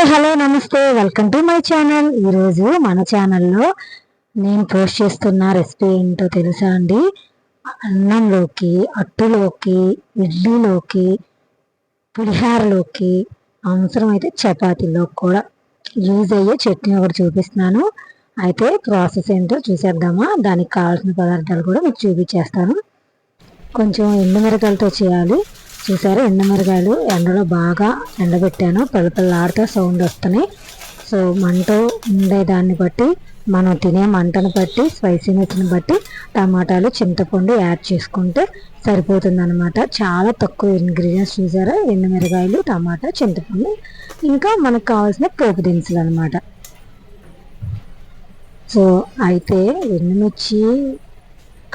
Hi hello నమస్తే, welcome to my channel. ఈరోజు మన ఛానల్లో నేను పోస్ట్ చేస్తున్న రెసిపీ ఏంటో తెలుసా అండి? అన్నంలోకి, అట్టులోకి, ఇడ్లీలోకి, పులిహారలోకి, అవసరమైతే చపాతీలోకి కూడా యూజ్ అయ్యే చట్నీ ఒకటి చూపిస్తున్నాను. అయితే ప్రాసెస్ ఏంటో చూసేద్దామా? దానికి కావాల్సిన పదార్థాలు కూడా మీకు చూపించేస్తాను. కొంచెం ఎండుమిరకాయలతో చేయాలి. చూసారా, ఎండుమిరకాయలు ఎండలో బాగా ఎండబెట్టాను. పిల్లపిల్లాడితే సౌండ్ వస్తున్నాయి. సో మంట ఉండేదాన్ని బట్టి, మనం తినే మంటను బట్టి, స్పైసీనెస్ని బట్టి టమాటాలు, చింతపండు యాడ్ చేసుకుంటే సరిపోతుంది అనమాట. చాలా తక్కువ ఇంగ్రీడియంట్స్. చూసారా, ఎండుమిరకాయలు, టమాటా, చింతపండు, ఇంకా మనకు కావాల్సిన పోపు దినుసులు అనమాట. సో అయితే ఎండుమిర్చి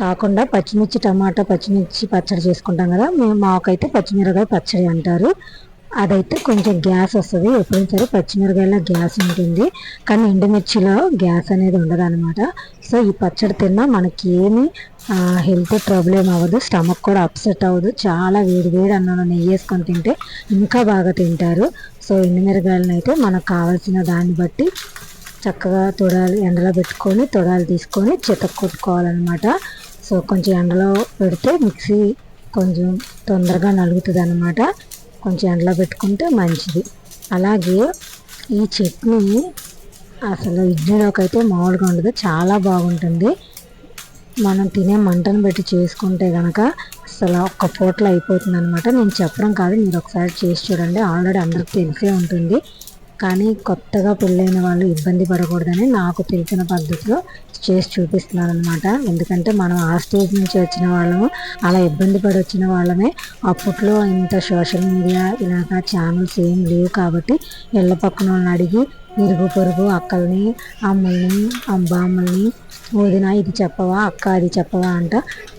కాకుండా పచ్చిమిర్చి, టమాటా, పచ్చిమిర్చి పచ్చడి చేసుకుంటాం కదా, మాకైతే పచ్చిమిరకాయ పచ్చడి అంటారు. అదైతే కొంచెం గ్యాస్ వస్తుంది. ఎప్పుడైనా సరే పచ్చిమిరకాయలో గ్యాస్ ఉంటుంది, కానీ ఎండుమిర్చిలో గ్యాస్ అనేది ఉండదు అనమాట. సో ఈ పచ్చడి తిన్నా మనకి ఏమి హెల్త్ ప్రాబ్లం అవ్వదు, స్టమక్ కూడా అప్సెట్ అవ్వదు. చాలా వేడి వేడి అన్నంలో నెయ్యి వేసుకొని తింటే ఇంకా బాగా తింటారు. సో ఎండుమిరకాయలను అయితే మనకు కావాల్సిన దాన్ని బట్టి చక్కగా తొడాలు ఎండలో పెట్టుకొని తొడాలు తీసుకొని కొట్టుకోవాలన్నమాట. సో కొంచెం ఎండలో పెడితే మిక్సీ కొంచెం తొందరగా నలుగుతుంది అనమాట. కొంచెం ఎండలో పెట్టుకుంటే మంచిది. అలాగే ఈ చట్నీ అసలు ఇడ్లీలోకి అయితే మామూలుగా ఉండదు, చాలా బాగుంటుంది. మనం తినే మంటను బట్టి చేసుకుంటే కనుక అసలు ఒక్క పూటలో అయిపోతుంది అనమాట. నేను చెప్పడం కాదు, మీరు ఒకసారి చేసి చూడండి. ఆల్రెడీ అందరికి తెలిసే ఉంటుంది, కానీ కొత్తగా పెళ్ళైన వాళ్ళు ఇబ్బంది పడకూడదని నాకు తెలిసిన పద్ధతిలో చేసి చూపిస్తున్నాను అనమాట. ఎందుకంటే మనం ఆ స్టేజ్ నుంచి వచ్చిన వాళ్ళము, అలా ఇబ్బంది పడి వచ్చిన వాళ్ళమే. అప్పట్లో ఇంత సోషల్ మీడియా ఇలాగా ఛానల్స్ ఏం లేవు కాబట్టి ఇళ్ళ పక్కన వాళ్ళని అడిగి, ఇరుగు పొరుగు అక్కల్ని, అమ్మల్ని, బామ్మల్ని, వదిన ఇది చెప్పవా, అక్క అది చెప్పవా అంట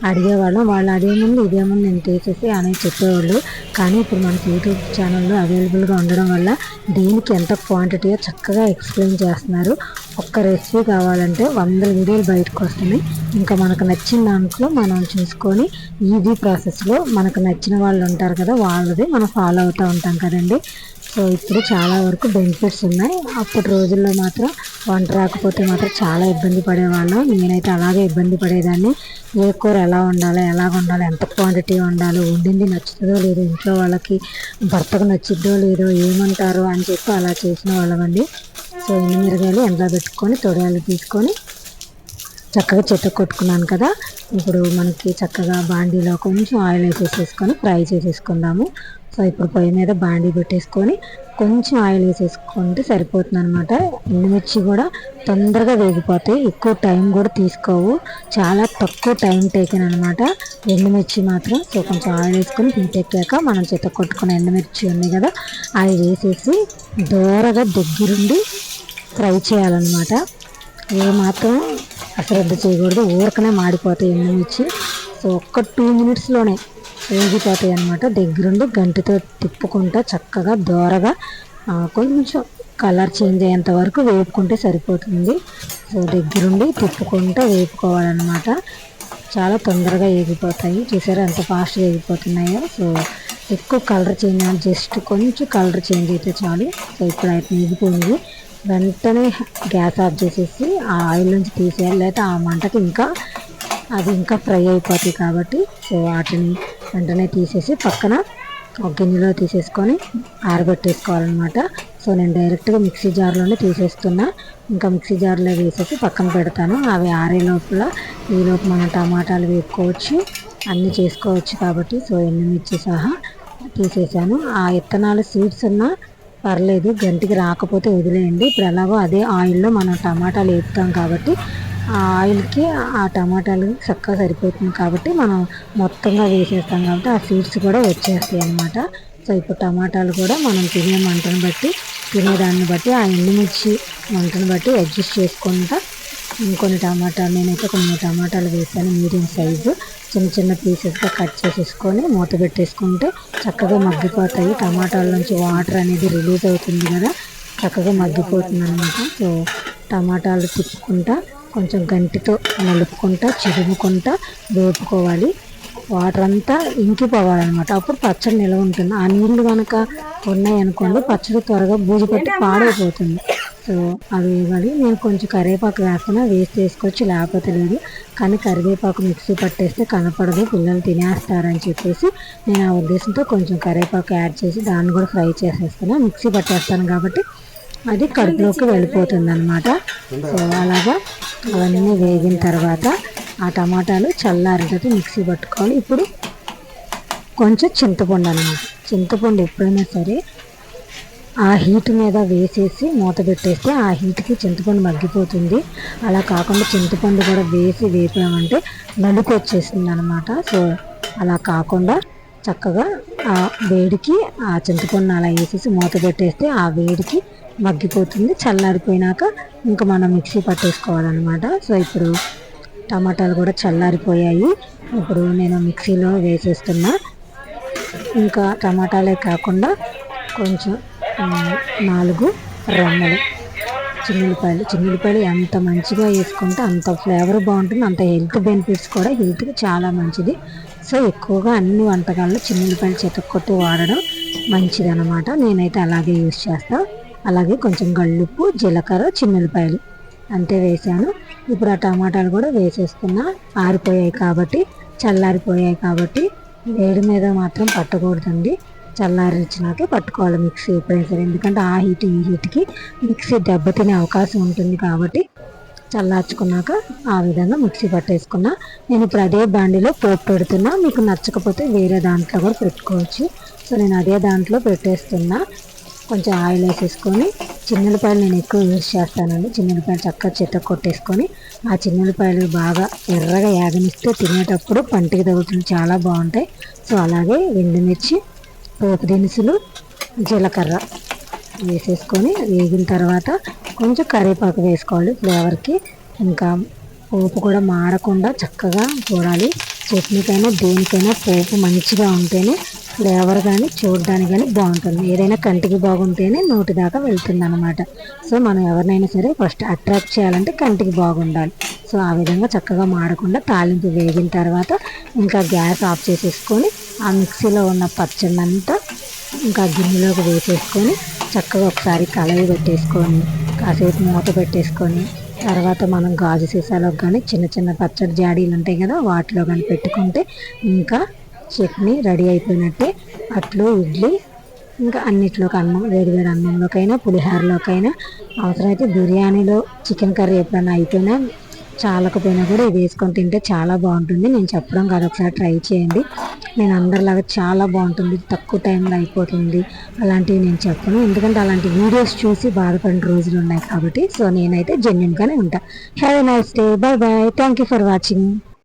అడిగేవాళ్ళం. వాళ్ళు అదేముంది ఇదేముంది నేను చేసేసి అనేది చెప్పేవాళ్ళు. కానీ ఇప్పుడు మనకి యూట్యూబ్ ఛానల్లో అవైలబుల్గా ఉండడం వల్ల దీనికి ఎంత క్వాంటిటీయో చక్కగా ఎక్స్ప్లెయిన్ చేస్తున్నారు. ఒక్క రెసిపీ కావాలంటే 100 వీడియోలు బయటకు వస్తున్నాయి. ఇంకా మనకు నచ్చిన దాంట్లో మనం చూసుకొని ఈజీ ప్రాసెస్లో మనకు నచ్చిన వాళ్ళు ఉంటారు కదా, వాళ్ళది మనం ఫాలో అవుతూ ఉంటాం కదండి. సో ఇప్పుడు చాలా వరకు బెనిఫిట్స్ ఉన్నాయి. అప్పటి రోజుల్లో మాత్రం వంట రాకపోతే మాత్రం చాలా ఇబ్బంది పడేవాళ్ళం. నేనైతే అలాగే ఇబ్బంది పడేదాన్ని. ఏ కూర ఎలా వండాలి, ఎంత క్వాంటిటీ వండాలో, వండింది నచ్చుతుందో లేదో, ఇంట్లో వాళ్ళకి భర్తకు నచ్చిద్దో లేదో, ఏమంటారో అని చెప్పి అలా చేసిన వాళ్ళమండి. సో ఎండుమిరకాయలు ఎండలో పెట్టుకొని తొడయాలు తీసుకొని చక్కగా కొట్టుకున్నాను కదా. ఇప్పుడు మనకి చక్కగా బాండీలో కొంచెం ఆయిల్ వేసేసుకొని ఫ్రై చేసేసుకుందాము. సో ఇప్పుడు పొయ్యి మీద బాండీ పెట్టేసుకొని కొంచెం ఆయిల్ వేసేసుకుంటే సరిపోతుంది అనమాట. ఎండుమిర్చి కూడా తొందరగా వేగిపోతాయి, ఎక్కువ టైం కూడా తీసుకోవు, చాలా తక్కువ టైం టేకెన్ అనమాట ఎండుమిర్చి మాత్రం. సో కొంచెం ఆయిల్ వేసుకొని హీట్ ఎక్కాక మనం కొట్టుకున్న ఎండుమిర్చి ఉన్నాయి కదా, అవి వేసేసి దూరగా దగ్గరుండి ఫ్రై చేయాలన్నమాట. ఏమాత్రం అశ్రద్ధ చేయకూడదు, ఊరకనే మాడిపోతాయి ఎండుమిర్చి. సో ఒక్క 2 మినిట్స్లోనే వేగిపోతాయి అన్నమాట. దగ్గరుండి గంటితో తిప్పుకుంటా చక్కగా దోరగా కొంచెం కలర్ చేంజ్ అయ్యేంత వరకు వేపుకుంటే సరిపోతుంది. సో దగ్గరుండి తిప్పుకుంటూ వేపుకోవాలన్నమాట. చాలా తొందరగా వేగిపోతాయి. చూసారా ఎంత ఫాస్ట్గా వేగిపోతున్నాయో. సో ఎక్కువ కలర్ చేంజ్, జస్ట్ కొంచెం కలర్ చేంజ్ అయితే చాలు. సో ఇప్పుడు అయితే వేగిపోయింది. వెంటనే గ్యాస్ ఆఫ్ చేసేసి ఆ ఆయిల్ నుంచి తీసేయాలి, లేకపోతే ఆ మంటకి ఇంకా ఫ్రై అయిపోతాయి కాబట్టి. సో వాటిని వెంటనే తీసేసి పక్కన ఒక గిన్నెలో తీసేసుకొని ఆరబెట్టేసుకోవాలన్నమాట. సో నేను డైరెక్ట్గా మిక్సీ జార్లోనే తీసేస్తున్నా. ఇంకా మిక్సీ జార్లో వేసేసి పక్కన పెడతాను. అవి ఆరే లోపల ఈలోపు మనం టమాటాలు వేపుకోవచ్చు, అన్నీ చేసుకోవచ్చు కాబట్టి. సో ఎండుమిర్చి సహా తీసేసాను. ఆ విత్తనాలు సీడ్స్ ఉన్నా పర్లేదు, గంటికి రాకపోతే వదిలేయండి. ఇప్పుడు ఎలాగో అదే ఆయిల్లో మనం టమాటాలు వేపుతాం కాబట్టి ఆ ఆయిల్కి ఆ టమాటాలు చక్కగా సరిపోతుంది కాబట్టి మనం మొత్తంగా వేసేస్తాం కాబట్టి ఆ సీడ్స్ కూడా వచ్చేస్తాయి అన్నమాట. సో ఇప్పుడు టమాటాలు కూడా మనం తినే మంటను బట్టి, తినేదాన్ని బట్టి, ఆ ఎండుమిర్చి మంటను బట్టి అడ్జస్ట్ చేసుకుంటా ఇంకొన్ని టమాటాలు, నేనైతే కొన్ని టమాటాలు వేసాను మీడియం సైజు. చిన్న పీసెస్గా కట్ చేసేసుకొని మూత పెట్టేసుకుంటే చక్కగా మగ్గిపోతాయి. టమాటాల నుంచి వాటర్ అనేది రిలీజ్ అవుతుంది కదా, చక్కగా మగ్గిపోతుంది అనమాట. సో టమాటాలు తిప్పుకుంటా కొంచెం గంటితో నలుపుకుంటా చిరుముకుంటా వేపుకోవాలి. వాటర్ అంతా ఇంకిపోవాలన్నమాట. అప్పుడు పచ్చడి నిల్వ ఉంటుంది. ఆ నీళ్లు కనుక ఉన్నాయనుకోండి పచ్చడి త్వరగా బూజు పట్టి పాడైపోతుంది. సో అవి వేయాలి. నేను కొంచెం కరివేపాకు వేస్తున్నా, వేస్ట్ చేసుకోవచ్చు లేకపోతే లేదు. కానీ కరివేపాకు మిక్సీ పట్టేస్తే కనపడదు, పిల్లలు తినేస్తారని చెప్పేసి నేను ఆ ఉద్దేశంతో కొంచెం కరివేపాకు యాడ్ చేసి దాన్ని కూడా ఫ్రై చేసేస్తాను. మిక్సీ పట్టేస్తాను కాబట్టి అది కడుపులోకి వెళ్ళిపోతుంది అనమాట. సో అలాగా అవన్నీ వేగిన తర్వాత ఆ టమాటాలు చల్లారితే మిక్సీ పట్టుకోవాలి. ఇప్పుడు కొంచెం చింతపండు అనమాట. చింతపండు ఎప్పుడైనా సరే ఆ హీట్ మీద వేసేసి మూత పెట్టేస్తే ఆ హీట్కి చింతపండు మగ్గిపోతుంది. అలా కాకుండా చింతపండు కూడా వేసి వేపామంటే నలుపు వచ్చేస్తుంది అనమాట. సో అలా కాకుండా చక్కగా ఆ వేడికి ఆ చింతపండు అలా వేసేసి మూత పెట్టేస్తే ఆ వేడికి మగ్గిపోతుంది. చల్లారిపోయినాక ఇంకా మనం మిక్సీ పట్టేసుకోవాలన్నమాట. సో ఇప్పుడు టమాటాలు కూడా చల్లారిపోయాయి. ఇప్పుడు నేను మిక్సీలో వేసేస్తున్నా. ఇంకా టమాటాలే కాకుండా కొంచెం 4 రెమ్మలు చిన్నులపాయలు ఎంత మంచిగా వేసుకుంటే అంత ఫ్లేవర్ బాగుంటుంది, అంత హెల్త్ బెనిఫిట్స్ కూడా హెల్త్కి చాలా మంచిది. సో ఎక్కువగా అన్ని వంటకాల్లో చిన్నులపాయలు చితక్కొట్టి వాడడం మంచిదన్నమాట. నేనైతే అలాగే యూజ్ చేస్తాను. అలాగే కొంచెం గళ్ళుప్పు, జీలకర్ర, చిన్నులపాయలు అంతే వేసాను. ఇప్పుడు ఆ టమాటాలు కూడా వేసేస్తున్నా. ఆరిపోయాయి కాబట్టి, చల్లారిపోయాయి కాబట్టి వేడి మీద మాత్రం పట్టకూడదండి. చల్లారించినాకే పట్టుకోవాలి మిక్సీ ఎప్పుడైనా సరే. ఎందుకంటే ఆ హీట్ ఈ హీట్కి మిక్సీ దెబ్బతినే అవకాశం ఉంటుంది కాబట్టి చల్లార్చుకున్నాక ఆ విధంగా మిక్సీ పట్టేసుకున్నా. నేను ఇప్పుడు అదే బాండిలో పోపు పెడుతున్నా. మీకు నచ్చకపోతే వేరే దాంట్లో కూడా పెట్టుకోవచ్చు. సో నేను అదే దాంట్లో పెట్టేస్తున్నా. కొంచెం ఆయిల్ వేసేసుకొని చిన్నులపాయలు నేను ఎక్కువ యూజ్ చేస్తానండి. చిన్నులపాయలు చక్కగా చెత్త కొట్టేసుకొని ఆ చిన్నులపాయలు బాగా ఎర్రగా యాగనిస్తే తినేటప్పుడు పంటికి తగులుతుంది, చాలా బాగుంటాయి. సో అలాగే ఎండుమిర్చి, పోపు దినుసులు, జీలకర్ర వేసేసుకొని వేగిన తర్వాత కొంచెం కరివేపాకు వేసుకోవాలి ఫ్లేవర్కి. ఇంకా పోపు కూడా మాడకుండా చక్కగా చూడాలి. చట్నీకైనా దేనికైనా పోపు మంచిగా ఉంటేనే ఫ్లేవర్ కానీ చూడడానికి కానీ బాగుంటుంది. ఏదైనా కంటికి బాగుంటేనే నోటి దాకా వెళ్తుంది అనమాట. సో మనం ఎవరినైనా సరే ఫస్ట్ అట్రాక్ట్ చేయాలంటే కంటికి బాగుండాలి. సో ఆ విధంగా చక్కగా మాడకుండా తాలింపు వేగిన తర్వాత ఇంకా గ్యాస్ ఆఫ్ చేసేసుకొని ఆ మిక్సీలో ఉన్న పచ్చడి అంతా ఇంకా గిన్నెలోకి వేసేసుకొని చక్కగా ఒకసారి కలయి పెట్టేసుకొని కాసేపు మూత పెట్టేసుకొని తర్వాత మనం గాజు సీసాలోకి కానీ చిన్న చిన్న పచ్చడి జాడీలు ఉంటాయి కదా వాటిలో కానీ పెట్టుకుంటే ఇంకా చట్నీ రెడీ అయిపోయినట్టే. అట్లు, ఇడ్లీ, ఇంకా అన్నిట్లోకి అన్నం, వేడివేడి అన్నంలోకైనా పులిహోరలోకైనా అవసరమైతే బిర్యానీలో చికెన్ కర్రీ ఎప్పుడైనా అయిపోయినా చాలకపోయినా కూడా ఇది వేసుకొని తింటే చాలా బాగుంటుంది. నేను చెప్పడం కాదు, ఒకసారి ట్రై చేయండి. నేను అందరిలాగా చాలా బాగుంటుంది, తక్కువ టైంలో అయిపోతుంది అలాంటివి నేను చెప్పను. ఎందుకంటే అలాంటి వీడియోస్ చూసి బాధపడిన రోజులు ఉన్నాయి కాబట్టి. సో నేనైతే జెన్యున్గానే ఉంటాను. Have a nice day. Bye bye. Thank you for watching.